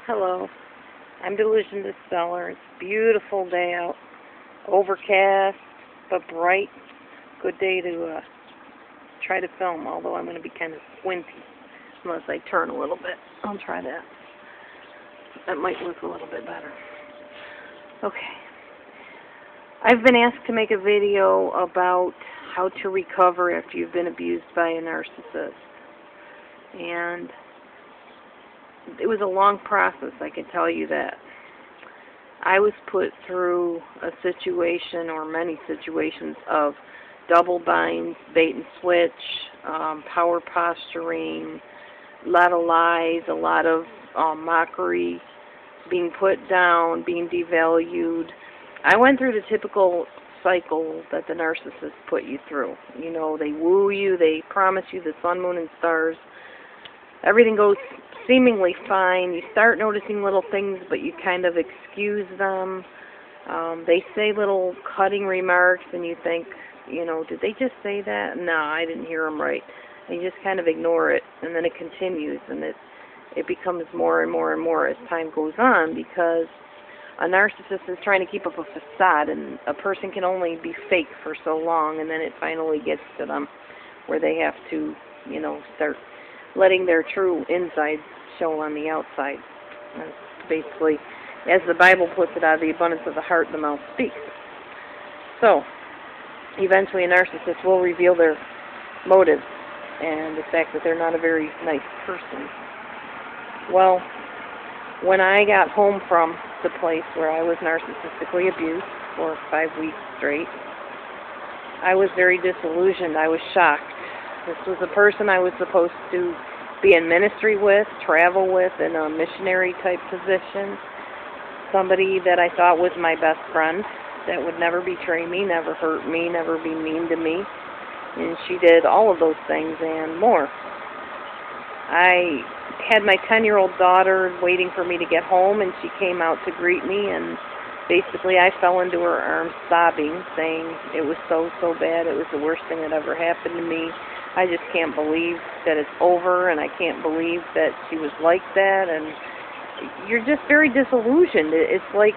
Hello, I'm Delusion Dispeller. It's a beautiful day out, overcast but bright. Good day to try to film, although I'm going to be kind of squinty unless I turn a little bit. I'll try that. That might look a little bit better. Okay. I've been asked to make a video about how to recover after you've been abused by a narcissist. And it was a long process, I can tell you that. I was put through a situation or many situations of double binds, bait and switch, power posturing, a lot of lies, a lot of mockery, being put down, being devalued. I went through the typical cycle that the narcissists put you through. You know, they woo you, they promise you the sun, moon, and stars. Everything goes seemingly fine. You start noticing little things, but you kind of excuse them. They say little cutting remarks, and you think, you know, did they just say that? No, I didn't hear them right. And you just kind of ignore it, and then it continues, and it becomes more and more and more as time goes on, because a narcissist is trying to keep up a facade, and a person can only be fake for so long, and then it finally gets to them where they have to, you know, start letting their true insides show on the outside. That's basically, as the Bible puts it, out of the abundance of the heart, the mouth speaks. So, eventually a narcissist will reveal their motives and the fact that they're not a very nice person. Well, when I got home from the place where I was narcissistically abused for 5 weeks straight, I was very disillusioned. I was shocked. This was a person I was supposed to be in ministry with, travel with, in a missionary-type position. Somebody that I thought was my best friend, that would never betray me, never hurt me, never be mean to me. And she did all of those things and more. I had my 10-year-old daughter waiting for me to get home, and she came out to greet me, and basically I fell into her arms sobbing, saying it was so bad, it was the worst thing that ever happened to me. I just can't believe that it's over, and I can't believe that she was like that, and you're just very disillusioned. It's like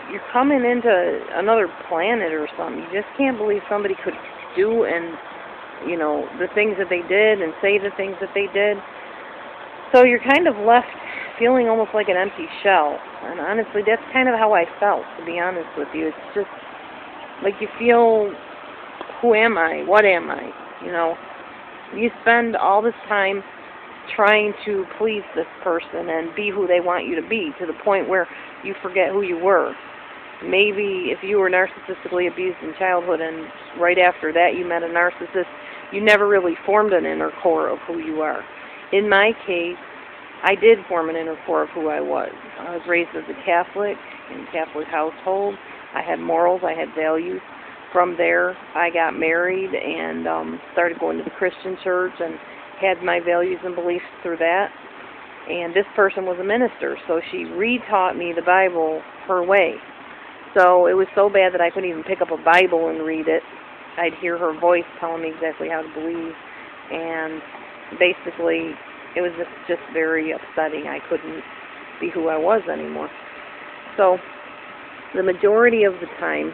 you're coming into another planet or something. You just can't believe somebody could do and, you know, the things that they did and say the things that they did. So you're kind of left feeling almost like an empty shell, and honestly, that's kind of how I felt, to be honest with you. It's just like you feel, who am I? What am I? You know, you spend all this time trying to please this person and be who they want you to be, to the point where you forget who you were. Maybe if you were narcissistically abused in childhood and right after that you met a narcissist, you never really formed an inner core of who you are. In my case, I did form an inner core of who I was. I was raised as a Catholic, in a Catholic household. I had morals, I had values. From there, I got married and started going to the Christian church and had my values and beliefs through that. And this person was a minister, so she retaught me the Bible her way. So it was so bad that I couldn't even pick up a Bible and read it. I'd hear her voice telling me exactly how to believe, and basically it was just very upsetting. I couldn't be who I was anymore. So the majority of the time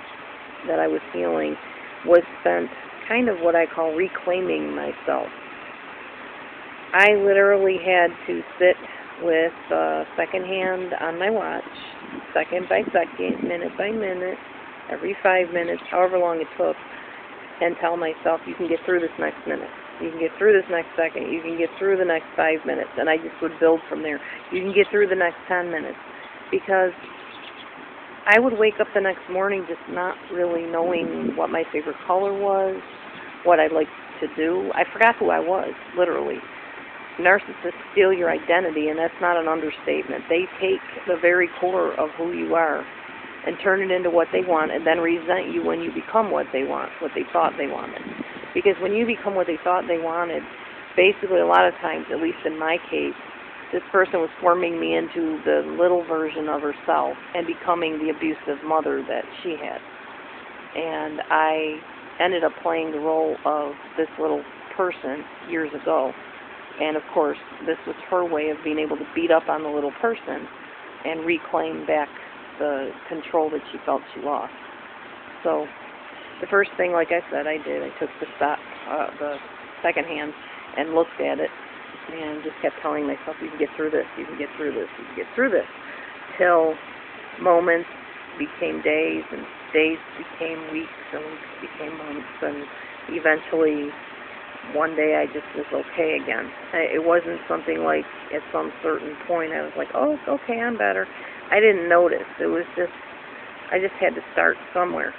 that I was healing was spent kind of what I call reclaiming myself. I literally had to sit with second hand on my watch, second by second, minute by minute, every 5 minutes, however long it took, and tell myself, you can get through this next minute. You can get through this next second. You can get through the next 5 minutes. And I just would build from there. You can get through the next 10 minutes. Because I would wake up the next morning just not really knowing what my favorite color was, what I liked to do. I forgot who I was, literally. Narcissists steal your identity, and that's not an understatement. They take the very core of who you are and turn it into what they want, and then resent you when you become what they want, what they thought they wanted. Because when you become what they thought they wanted, basically a lot of times, at least in my case, this person was forming me into the little version of herself and becoming the abusive mother that she had. And I ended up playing the role of this little person years ago. And of course, this was her way of being able to beat up on the little person and reclaim back the control that she felt she lost. So the first thing, like I said, I did, I took the second hand and looked at it and just kept telling myself, you can get through this, you can get through this, you can get through this, till moments became days, and days became weeks, and weeks became months, and eventually one day I just was okay again. It wasn't something like at some certain point I was like, oh, okay, I'm better. I didn't notice. It was just, I just had to start somewhere.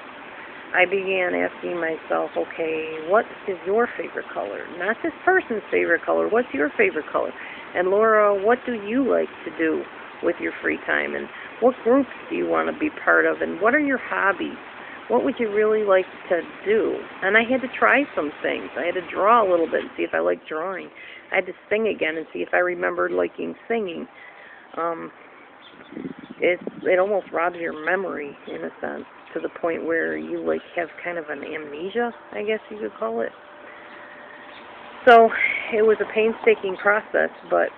I began asking myself, okay, what is your favorite color? Not this person's favorite color. What's your favorite color? And Laura, what do you like to do with your free time? And what groups do you want to be part of? And what are your hobbies? What would you really like to do? And I had to try some things. I had to draw a little bit and see if I liked drawing. I had to sing again and see if I remembered liking singing. It almost robs your memory, in a sense, to the point where you like have kind of an amnesia, I guess you could call it. So it was a painstaking process, but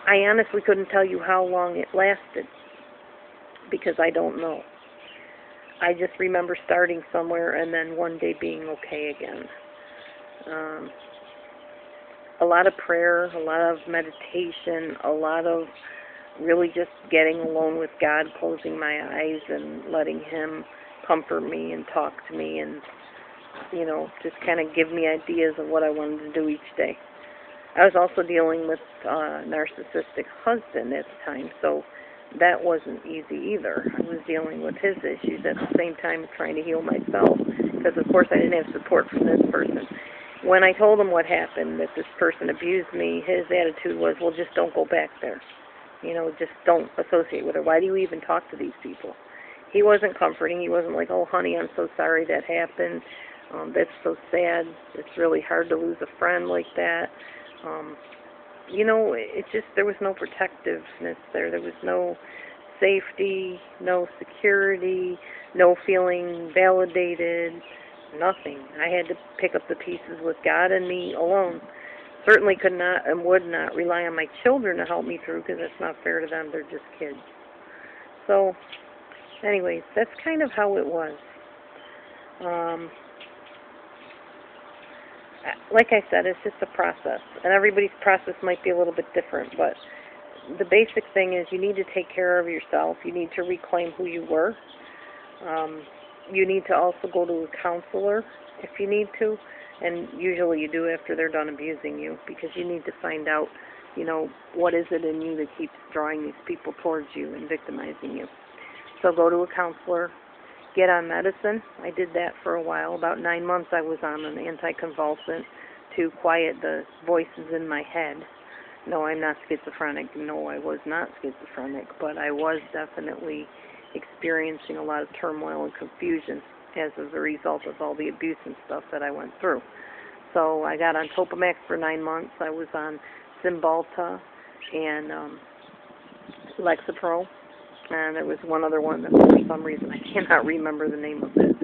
I honestly couldn't tell you how long it lasted, because I don't know. I just remember starting somewhere and then one day being okay again. A lot of prayer, a lot of meditation, a lot of really just getting alone with God, closing my eyes and letting Him comfort me and talk to me and, you know, just kind of give me ideas of what I wanted to do each day. I was also dealing with a narcissistic husband at the time, so that wasn't easy either. I was dealing with his issues at the same time trying to heal myself, because of course I didn't have support from this person. When I told him what happened, that this person abused me, his attitude was, well, just don't go back there. You know, just don't associate with her. Why do you even talk to these people? He wasn't comforting. He wasn't like, oh, honey, I'm so sorry that happened. That's so sad. It's really hard to lose a friend like that. You know, it just, there was no protectiveness there. There was no safety, no security, no feeling validated, nothing. I had to pick up the pieces with God and me alone. Certainly could not and would not rely on my children to help me through, because that's not fair to them. They're just kids. So, anyways, that's kind of how it was. Like I said, it's just a process, and everybody's process might be a little bit different, but the basic thing is you need to take care of yourself. You need to reclaim who you were. You need to also go to a counselor if you need to, and usually you do after they're done abusing you, because you need to find out, you know, what is it in you that keeps drawing these people towards you and victimizing you. So go to a counselor. Get on medicine. I did that for a while. About 9 months I was on an anticonvulsant to quiet the voices in my head. No, I'm not schizophrenic. No, I was not schizophrenic, but I was definitely experiencing a lot of turmoil and confusion as a result of all the abuse and stuff that I went through. So I got on Topamax for 9 months. I was on Cymbalta and Lexapro. And there was one other one that for some reason I cannot remember the name of it.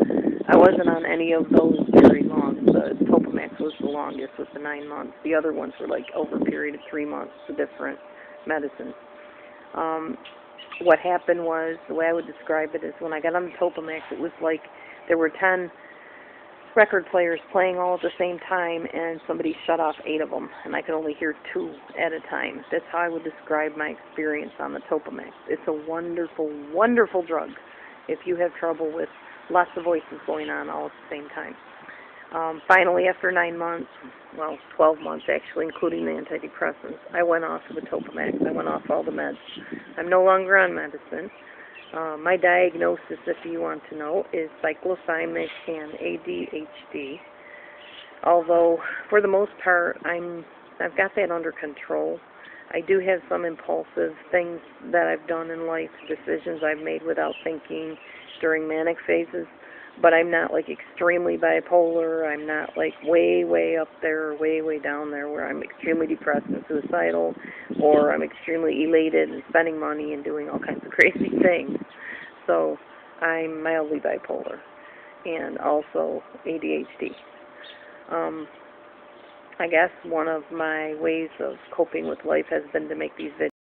I wasn't on any of those very long. The Topamax was the longest with the 9 months. The other ones were like over a period of 3 months, the different medicines. What happened was, the way I would describe it is when I got on the Topamax, it was like there were 10 record players playing all at the same time, and somebody shut off 8 of them, and I could only hear 2 at a time. That's how I would describe my experience on the Topamax. It's a wonderful, wonderful drug if you have trouble with lots of voices going on all at the same time. Finally, after 9 months, well, 12 months actually, including the antidepressants, I went off of the Topamax. I went off all the meds. I'm no longer on medicine. My diagnosis, if you want to know, is cyclothymic and ADHD. Although, for the most part, I've got that under control. I do have some impulsive things that I've done in life, decisions I've made without thinking during manic phases, but I'm not like extremely bipolar. I'm not like way, way up there or way, way down there where I'm extremely depressed and suicidal, or I'm extremely elated and spending money and doing all kinds of crazy things. So I'm mildly bipolar and also ADHD. I guess one of my ways of coping with life has been to make these videos.